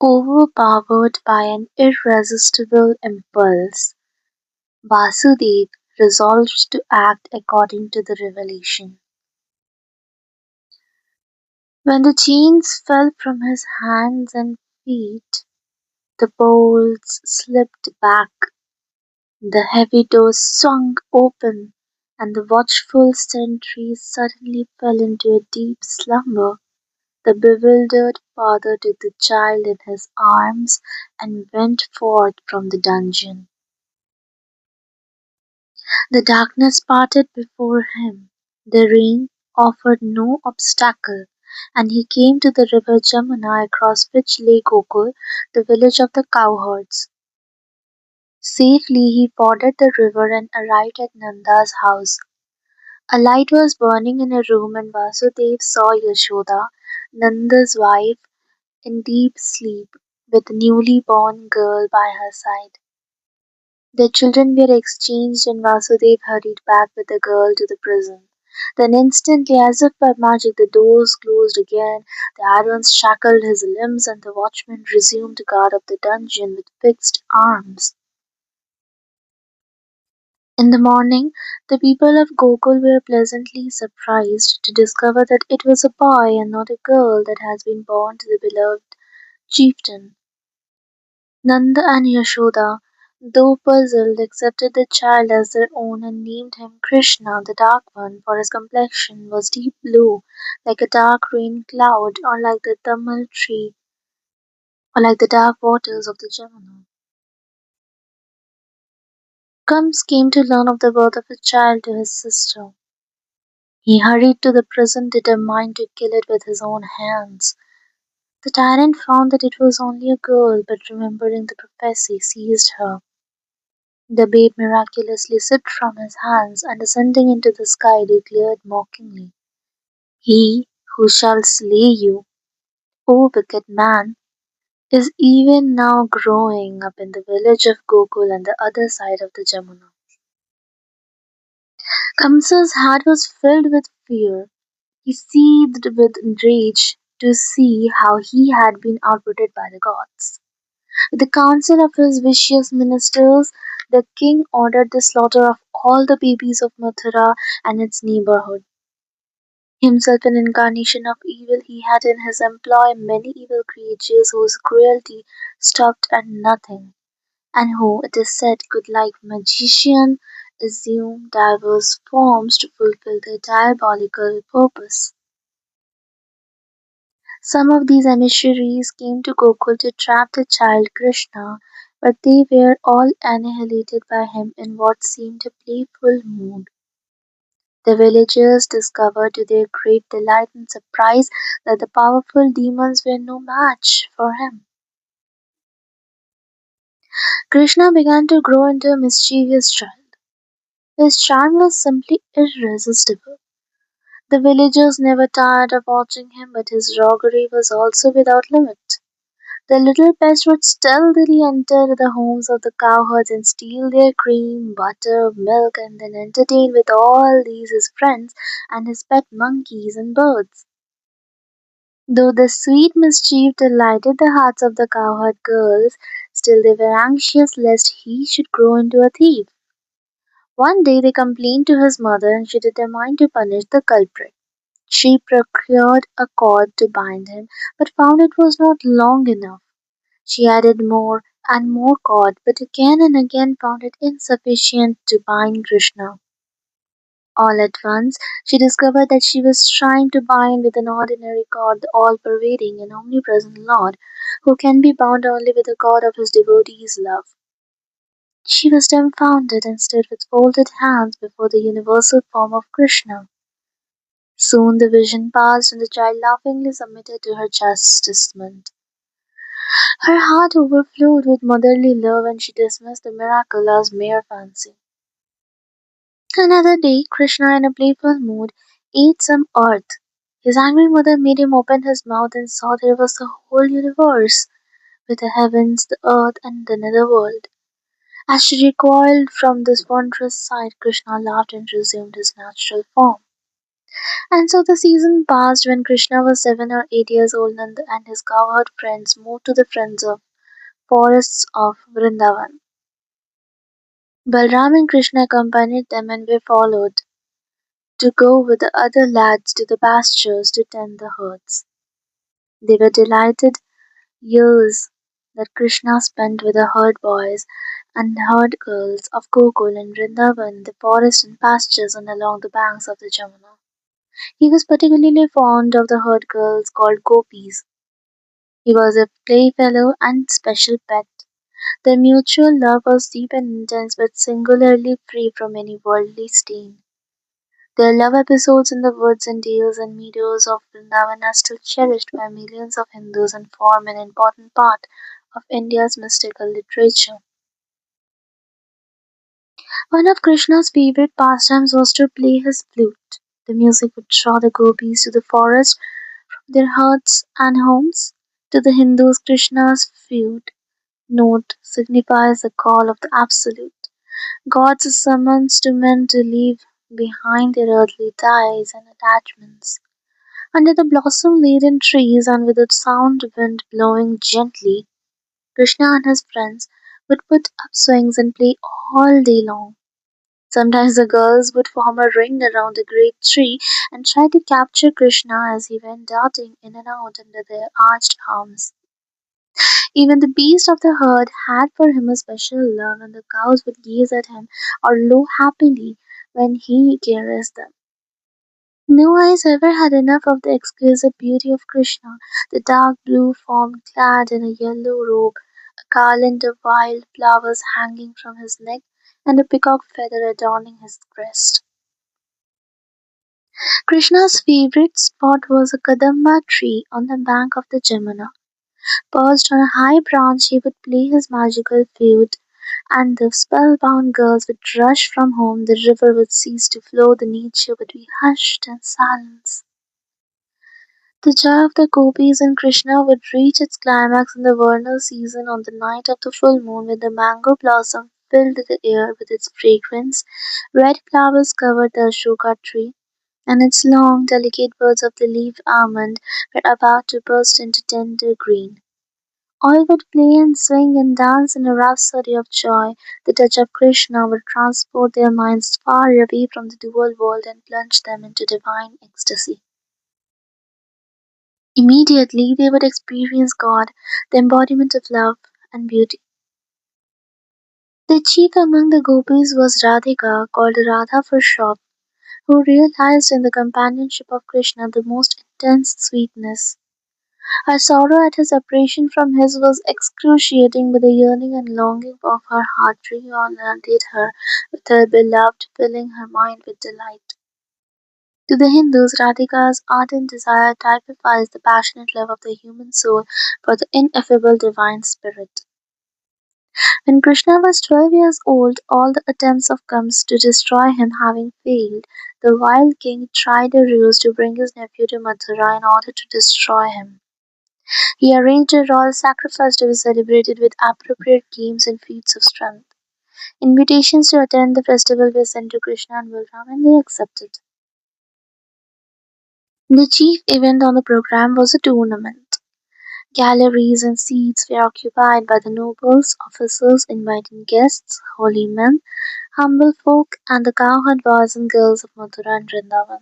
Overpowered by an irresistible impulse, Vasudeva resolved to act according to the revelation. When the chains fell from his hands and feet, the bolts slipped back, the heavy doors swung open, and the watchful sentries suddenly fell into a deep slumber. The bewildered father took the child in his arms and went forth from the dungeon. The darkness parted before him, the rain offered no obstacle, and he came to the river Jamuna across which lay Gokul, the village of the cowherds. Safely he forded the river and arrived at Nanda's house. A light was burning in a room, and Vasudev saw Yashoda, Nanda's wife, in deep sleep, with a newly born girl by her side. The children were exchanged, and Vasudev hurried back with the girl to the prison. Then instantly, as if by magic, the doors closed again, the irons shackled his limbs, and the watchman resumed guard of the dungeon with fixed arms. In the morning, the people of Gokul were pleasantly surprised to discover that it was a boy and not a girl that has been born to the beloved chieftain. Nanda and Yashoda, though puzzled, accepted the child as their own and named him Krishna, the Dark One, for his complexion was deep blue, like a dark rain cloud, or like the Tamal tree, or like the dark waters of the Jamuna. Kams came to learn of the birth of a child to his sister. He hurried to the prison, determined to kill it with his own hands. The tyrant found that it was only a girl, but remembering the prophecy, seized her. The babe miraculously slipped from his hands, and ascending into the sky declared mockingly, "He who shall slay you, O wicked man, is even now growing up in the village of Gokul on the other side of the Jamuna." Kamsa's heart was filled with fear. He seethed with rage to see how he had been outwitted by the gods. With the counsel of his vicious ministers, the king ordered the slaughter of all the babies of Mathura and its neighborhood. Himself an incarnation of evil, he had in his employ many evil creatures whose cruelty stopped at nothing, and who, it is said, could, like magicians, assume diverse forms to fulfill their diabolical purpose. Some of these emissaries came to Gokul to trap the child Krishna, but they were all annihilated by him in what seemed a playful mood. The villagers discovered to their great delight and surprise that the powerful demons were no match for him. Krishna began to grow into a mischievous child. His charm was simply irresistible. The villagers never tired of watching him, but his roguery was also without limit. The little pest would stealthily enter the homes of the cowherds and steal their cream, butter, milk, and then entertain with all these his friends and his pet monkeys and birds. Though the sweet mischief delighted the hearts of the cowherd girls, still they were anxious lest he should grow into a thief. One day they complained to his mother, and she determined to punish the culprit. She procured a cord to bind him, but found it was not long enough. She added more and more cord, but again and again found it insufficient to bind Krishna. All at once, she discovered that she was trying to bind with an ordinary cord the all-pervading and omnipresent Lord, who can be bound only with the cord of his devotees' love. She was dumbfounded and stood with folded hands before the universal form of Krishna. Soon the vision passed, and the child laughingly submitted to her chastisement. Her heart overflowed with motherly love, and she dismissed the miracle as mere fancy. Another day, Krishna, in a playful mood, ate some earth. His angry mother made him open his mouth and saw there was the whole universe, with the heavens, the earth, and the nether world. As she recoiled from this wondrous sight, Krishna laughed and resumed his natural form. And so the season passed. When Krishna was 7 or 8 years old, Nanda and his cowherd friends moved to the forests of Vrindavan. Balram and Krishna accompanied them and were followed to go with the other lads to the pastures to tend the herds. They were delighted years that Krishna spent with the herd boys and herd girls of Gokul and Vrindavan, the forest and pastures and along the banks of the Jamuna. He was particularly fond of the herd girls called gopis. He was a playfellow and special pet. Their mutual love was deep and intense, but singularly free from any worldly stain. Their love episodes in the woods and dales and meadows of Vrindavan are still cherished by millions of Hindus and form an important part of India's mystical literature. One of Krishna's favorite pastimes was to play his flute. The music would draw the gopis to the forest from their huts and homes. To the Hindus, Krishna's flute note signifies the call of the Absolute. God's summons to men to leave behind their earthly ties and attachments. Under the blossom-laden trees and with a sound wind blowing gently, Krishna and his friends would put up swings and play all day long. Sometimes the girls would form a ring around a great tree and try to capture Krishna as he went darting in and out under their arched arms. Even the beasts of the herd had for him a special love, and the cows would gaze at him or low happily when he caressed them. No eyes ever had enough of the exquisite beauty of Krishna, the dark blue form clad in a yellow robe, a garland of wild flowers hanging from his neck, and a peacock feather adorning his breast. Krishna's favorite spot was a kadamba tree on the bank of the Jamuna. Perched on a high branch, he would play his magical flute, and the spellbound girls would rush from home. The river would cease to flow, the nature would be hushed in silence. The joy of the gopis and Krishna would reach its climax in the vernal season on the night of the full moon when the mango blossom filled the air with its fragrance. Red flowers covered the Ashoka tree, and its long, delicate buds of the leaf almond were about to burst into tender green. All would play and swing and dance in a rhapsody of joy. The touch of Krishna would transport their minds far away from the dual world and plunge them into divine ecstasy. Immediately they would experience God, the embodiment of love and beauty. The chief among the gopis was Radhika, called Radha for short, who realized in the companionship of Krishna the most intense sweetness. Her sorrow at his separation from his was excruciating, but the yearning and longing of her heart reunited her with her beloved, filling her mind with delight. To the Hindus, Radhika's ardent desire typifies the passionate love of the human soul for the ineffable divine spirit. When Krishna was 12 years old, all the attempts of Kams to destroy him having failed, the wild king tried a ruse to bring his nephew to Mathura in order to destroy him. He arranged a royal sacrifice to be celebrated with appropriate games and feats of strength. Invitations to attend the festival were sent to Krishna and Balram, and they accepted. The chief event on the program was a tournament. Galleries and seats were occupied by the nobles, officers, inviting guests, holy men, humble folk, and the cowherd boys and girls of Mathura and Vrindavan.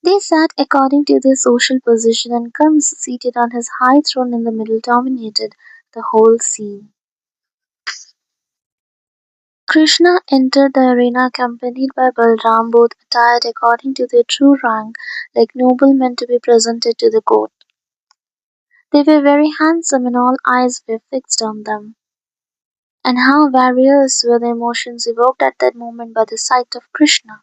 They sat according to their social position, and Kams, seated on his high throne in the middle, dominated the whole scene. Krishna entered the arena accompanied by Balram, both attired according to their true rank, like noblemen to be presented to the court. They were very handsome, and all eyes were fixed on them. And how various were the emotions evoked at that moment by the sight of Krishna!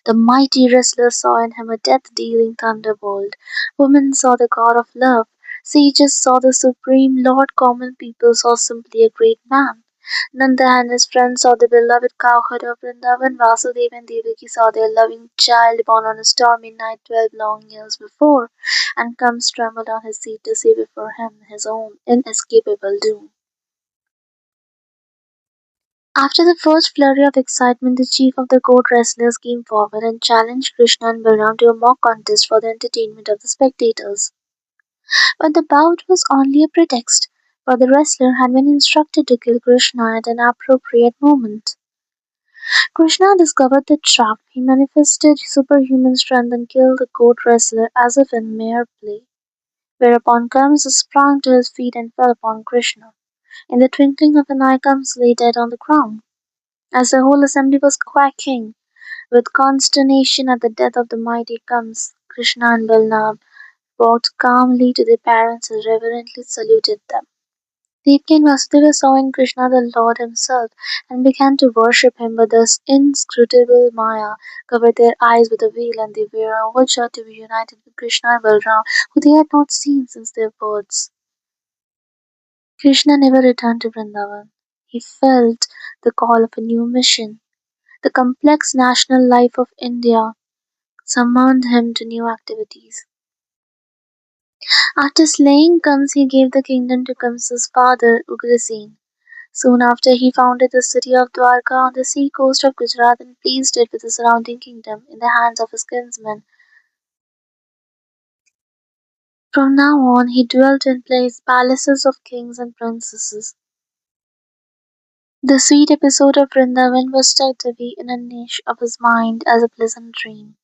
The mighty wrestler saw in him a death-dealing thunderbolt. Women saw the god of love. Sages saw the supreme lord. Common people saw simply a great man. Nanda and his friends saw the beloved cowherd of Vrindavan. Vasudeva and Devaki saw their loving child born on a stormy night 12 long years before, and Kams trembled on his seat to see before him his own inescapable doom. After the first flurry of excitement, the chief of the goat wrestlers came forward and challenged Krishna and Balaram to a mock contest for the entertainment of the spectators. But the bout was only a pretext, for the wrestler had been instructed to kill Krishna at an appropriate moment. Krishna discovered the trap. He manifested superhuman strength and killed the goat wrestler as if in mere play. Whereupon Kamsa sprang to his feet and fell upon Krishna. In the twinkling of an eye, Kamsa lay dead on the ground. As the whole assembly was quaking with consternation at the death of the mighty Kamsa, Krishna and Balram walked calmly to their parents and reverently saluted them. Devaki and Vasudeva saw in Krishna the Lord himself and began to worship him, but the inscrutable Maya covered their eyes with a veil, and they were overjoyed to be united with Krishna and Balram, who they had not seen since their births. Krishna never returned to Vrindavan. He felt the call of a new mission. The complex national life of India summoned him to new activities. After slaying Kams, he gave the kingdom to Kamsa's father, Ugrasen. Soon after, he founded the city of Dwarka on the sea coast of Gujarat and placed it with the surrounding kingdom in the hands of his kinsmen. From now on, he dwelt in palaces of kings and princesses. The sweet episode of Vrindavan was tucked away in a niche of his mind as a pleasant dream.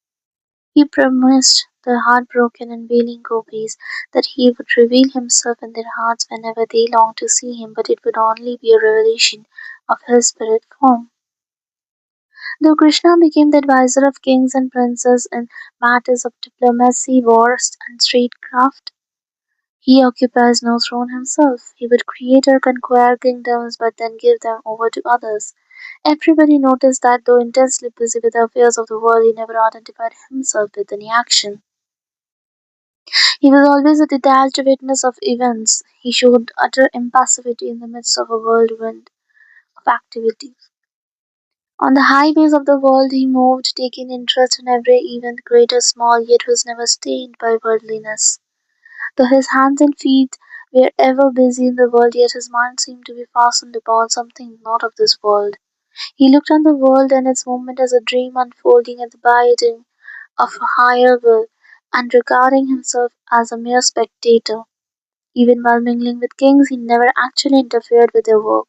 He promised the heartbroken and wailing gopis that he would reveal himself in their hearts whenever they longed to see him, but it would only be a revelation of his spirit form. Though Krishna became the advisor of kings and princes in matters of diplomacy, wars, and statecraft, he occupies no throne himself. He would create or conquer kingdoms but then give them over to others. Everybody noticed that though intensely busy with the affairs of the world, he never identified himself with any action. He was always a detached witness of events. He showed utter impassivity in the midst of a whirlwind of activity. On the highways of the world he moved, taking interest in every event, great or small, yet was never stained by worldliness. Though his hands and feet were ever busy in the world, yet his mind seemed to be fastened upon something not of this world. He looked on the world and its movement as a dream unfolding at the bidding of a higher will, and regarding himself as a mere spectator. Even while mingling with kings, he never actually interfered with their work.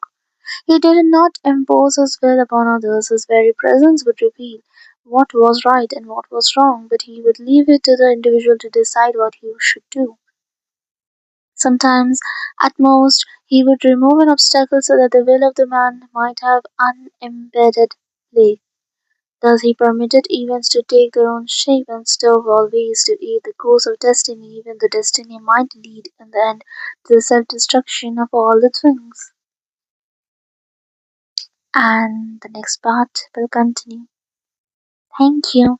He did not impose his will upon others. His very presence would reveal what was right and what was wrong, but he would leave it to the individual to decide what he should do. Sometimes, at most, he would remove an obstacle so that the will of the man might have unimpeded play. Thus he permitted events to take their own shape and strove always to aid the course of destiny, even though destiny might lead in the end to the self-destruction of all the things. And the next part will continue. Thank you.